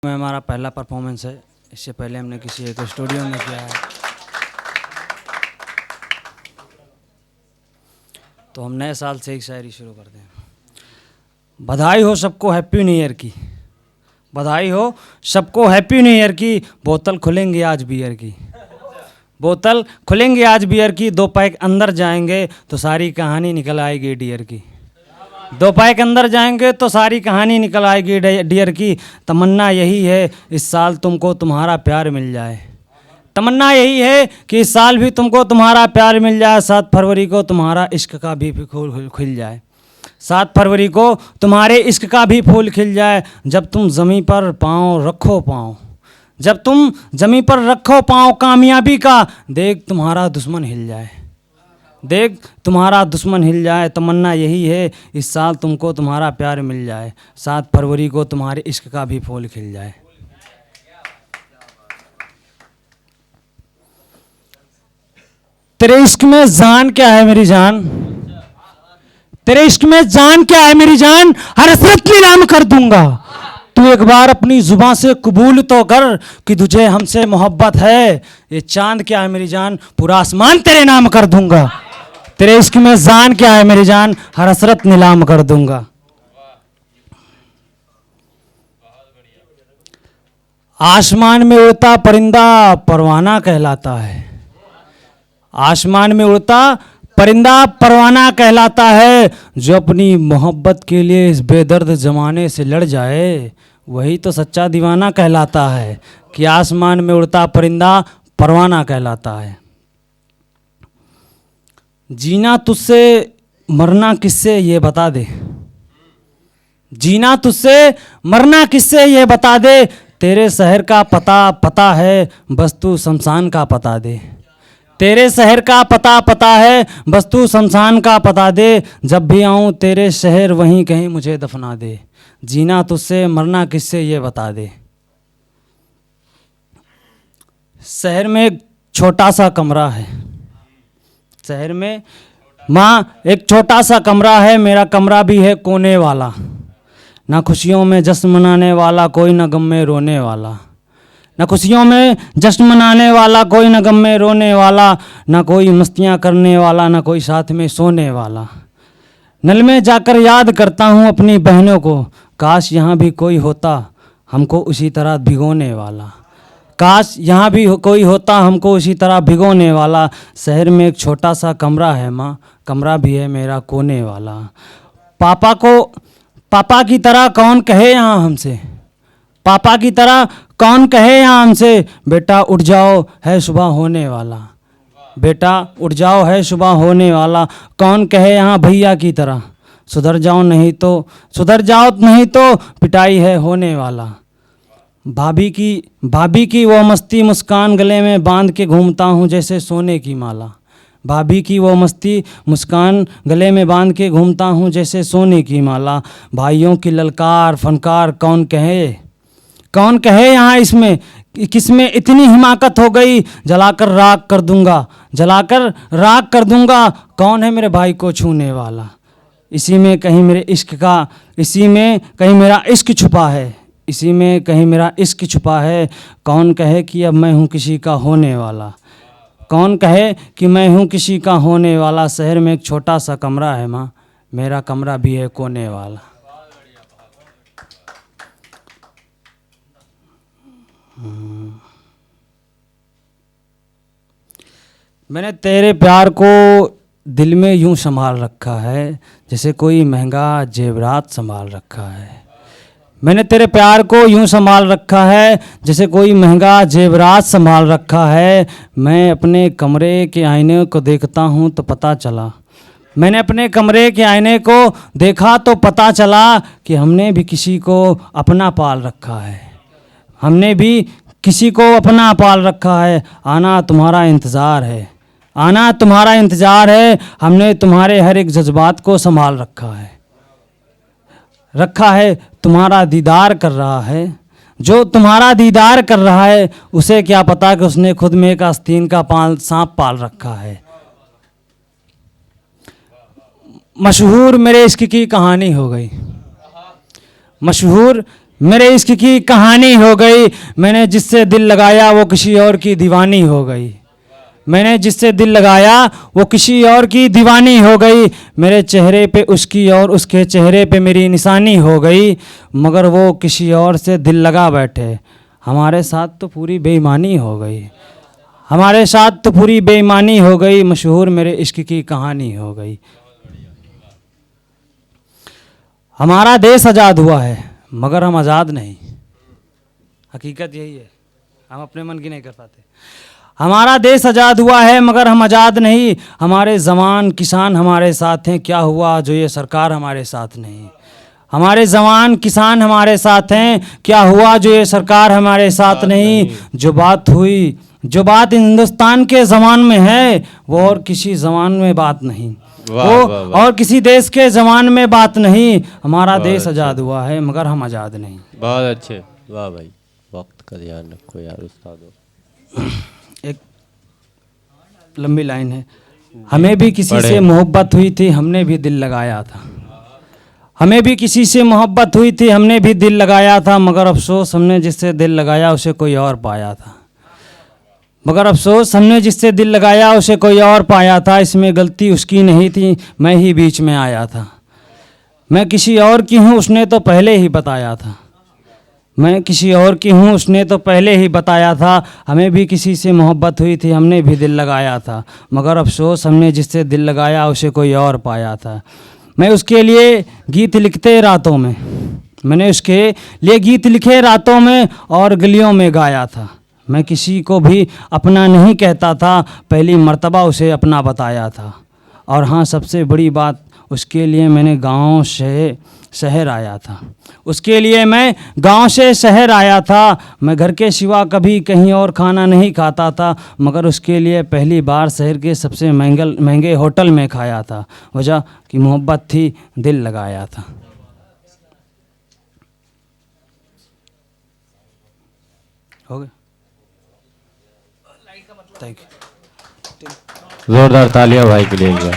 में हमारा पहला परफॉर्मेंस है। इससे पहले हमने किसी एक स्टूडियो में किया है। तो हम नए साल से एक शायरी शुरू करते हैं। बधाई हो सबको हैप्पी न्यू ईयर की, बधाई हो सबको हैप्पी न्यू ईयर की। बोतल खुलेंगे आज बियर की, बोतल खुलेंगे आज बियर की। 2 पैक अंदर जाएंगे तो सारी कहानी निकल आएगी डियर की। 2 पैक अंदर जाएंगे तो सारी कहानी निकल आएगी डियर की। तमन्ना यही है इस साल तुमको तुम्हारा प्यार मिल जाए, तमन्ना यही है कि इस साल भी तुमको तुम्हारा प्यार मिल जाए। 7 फरवरी को तुम्हारा इश्क का भी फूल खिल जाए, 7 फरवरी को तुम्हारे इश्क का भी फूल खिल जाए। जब तुम ज़मीं पर पाँव रखो पाँव, जब तुम ज़मीं पर रखो पाँव कामयाबी का, देख तुम्हारा दुश्मन हिल जाए, देख तुम्हारा दुश्मन हिल जाए। तमन्ना यही है इस साल तुमको तुम्हारा प्यार मिल जाए। 7 फरवरी को तुम्हारे इश्क का भी फूल खिल जाए। तेरे इश्क में जान क्या है मेरी जान, तेरे इश्क में जान क्या है मेरी जान, हर हसरत नीलाम कर दूंगा। तू एक बार अपनी जुबान से कबूल तो कर कि तुझे हमसे मोहब्बत है। ये चांद क्या है मेरी जान, पूरा आसमान तेरे नाम कर दूंगा। तेरे इश्क में जान क्या है मेरी जान, हर हसरत नीलाम कर दूंगा। आसमान में उड़ता परिंदा परवाना कहलाता है, आसमान में उड़ता परिंदा परवाना कहलाता है। जो अपनी मोहब्बत के लिए इस बेदर्द ज़माने से लड़ जाए वही तो सच्चा दीवाना कहलाता है। कि आसमान में उड़ता परिंदा परवाना कहलाता है। जीना तुझसे मरना किससे ये बता दे, जीना तुझसे मरना किससे ये बता दे। तेरे शहर का पता है बस तू शमशान का पता दे, तेरे शहर का पता है बस तू शमशान का पता दे। जब भी आऊँ तेरे शहर वहीं कहीं मुझे दफना दे। जीना तुझसे मरना किससे ये बता दे। शहर में एक छोटा सा कमरा है, शहर में माँ एक छोटा सा कमरा है। मेरा कमरा भी है कोने वाला, ना खुशियों में जश्न मनाने वाला कोई, ना गम में रोने वाला। न खुशियों में जश्न मनाने वाला कोई, न गम में रोने वाला। न कोई मस्तियाँ करने वाला, न कोई साथ में सोने वाला। नल में जाकर याद करता हूँ अपनी बहनों को, काश यहाँ भी कोई होता हमको उसी तरह भिगोने वाला, काश यहाँ भी कोई होता हमको उसी तरह भिगोने वाला। शहर में एक छोटा सा कमरा है माँ, कमरा भी है मेरा कोने वाला। पापा की तरह कौन कहे यहाँ हमसे, पापा की तरह कौन कहे यहाँ हमसे। बेटा उठ जाओ है सुबह होने वाला, बेटा उठ जाओ है सुबह होने वाला। कौन कहे यहाँ भैया की तरह सुधर जाओ नहीं तो पिटाई है होने वाला। भाभी की वो मस्ती मुस्कान गले में बांध के घूमता हूँ जैसे सोने की माला, भाभी की वो मस्ती मुस्कान गले में बांध के घूमता हूँ जैसे सोने की माला। भाइयों की ललकार फनकार कौन कहे यहाँ इसमें किसमें इतनी हिमाकत हो गई। जलाकर राख कर दूंगा, जलाकर राख कर दूंगा। कौन है मेरे भाई को छूने वाला, इसी में कहीं मेरे इश्क का, इसी में कहीं मेरा इश्क छुपा है, इसी में कहीं मेरा इश्क छुपा है। कौन कहे कि अब मैं हूँ किसी का होने वाला, कौन कहे कि मैं हूँ किसी का होने वाला। शहर में एक छोटा सा कमरा है माँ, मेरा कमरा भी है कोने वाला। मैंने तेरे प्यार को दिल में यूं संभाल रखा है जैसे कोई महंगा जेवरात संभाल रखा है। मैंने तेरे प्यार को यूं संभाल रखा है जैसे कोई महंगा जेवरात संभाल रखा है। मैं अपने कमरे के आईने को देखता हूं तो पता चला, मैंने अपने कमरे के आईने को देखा तो पता चला कि हमने भी किसी को अपना पाल रखा है, हमने भी किसी को अपना पाल रखा है। आना तुम्हारा इंतज़ार है, आना तुम्हारा इंतज़ार है। हमने तुम्हारे हर एक जज्बात को संभाल रखा है। तुम्हारा दीदार कर रहा है, जो तुम्हारा दीदार कर रहा है उसे क्या पता कि उसने खुद में एक आस्तीन का सांप पाल रखा है। मशहूर मेरे इश्क की कहानी हो गई, मशहूर मेरे इश्क की कहानी हो गई, मैंने जिससे दिल लगाया वो किसी और की दीवानी हो गई। मैंने जिससे दिल लगाया वो किसी और की दीवानी हो गई। मेरे चेहरे पे उसकी और उसके चेहरे पे मेरी निशानी हो गई, मगर वो किसी और से दिल लगा बैठे। हमारे साथ तो पूरी बेईमानी हो गई, हमारे साथ तो पूरी बेईमानी हो गई, मशहूर मेरे इश्क की कहानी हो गई। हमारा देश आज़ाद हुआ है मगर हम आज़ाद नहीं, हकीकत यही है, हम अपने मन की नहीं कर पाते। हमारा देश आज़ाद हुआ है मगर हम आज़ाद नहीं, हमारे जवान किसान हमारे साथ हैं, क्या हुआ जो ये सरकार हमारे साथ नहीं। हमारे जवान किसान हमारे साथ हैं, क्या हुआ जो ये सरकार हमारे साथ नहीं। जो बात हुई, जो बात हिंदुस्तान के जवान में है वो और किसी जवान में बात नहीं, वो और किसी देश के जवान में बात नहीं। हमारा देश आज़ाद हुआ है मगर हम आज़ाद नहीं। बहुत अच्छे, वाह भाई, वक्त का ध्यान रखो यार उस्तादो। एक लंबी लाइन है, हमें भी किसी से मोहब्बत हुई थी, हमने भी दिल लगाया था। हमें भी किसी से मोहब्बत हुई थी, हमने भी दिल लगाया था, मगर अफसोस हमने जिससे दिल लगाया उसे कोई और पाया था। मगर अफसोस हमने जिससे दिल लगाया उसे कोई और पाया था। इसमें गलती उसकी नहीं थी, मैं ही बीच में आया था। मैं किसी और की हूँ उसने तो पहले ही बताया था, मैं किसी और की हूँ उसने तो पहले ही बताया था। हमें भी किसी से मोहब्बत हुई थी, हमने भी दिल लगाया था, मगर अफसोस हमने जिससे दिल लगाया उसे कोई और पाया था। मैं उसके लिए गीत लिखते रातों में, मैंने उसके लिए गीत लिखे रातों में और गलियों में गाया था। मैं किसी को भी अपना नहीं कहता था, पहली मर्तबा उसे अपना बताया था। और हाँ, सबसे बड़ी बात, उसके लिए मैंने गाँव से शहर आया था, उसके लिए मैं गांव से शहर आया था। मैं घर के सिवा कभी कहीं और खाना नहीं खाता था, मगर उसके लिए पहली बार शहर के सबसे महंगे होटल में खाया था। वजह कि मोहब्बत थी, दिल लगाया था। हो गया, जोरदार तालियां भाई के लिए।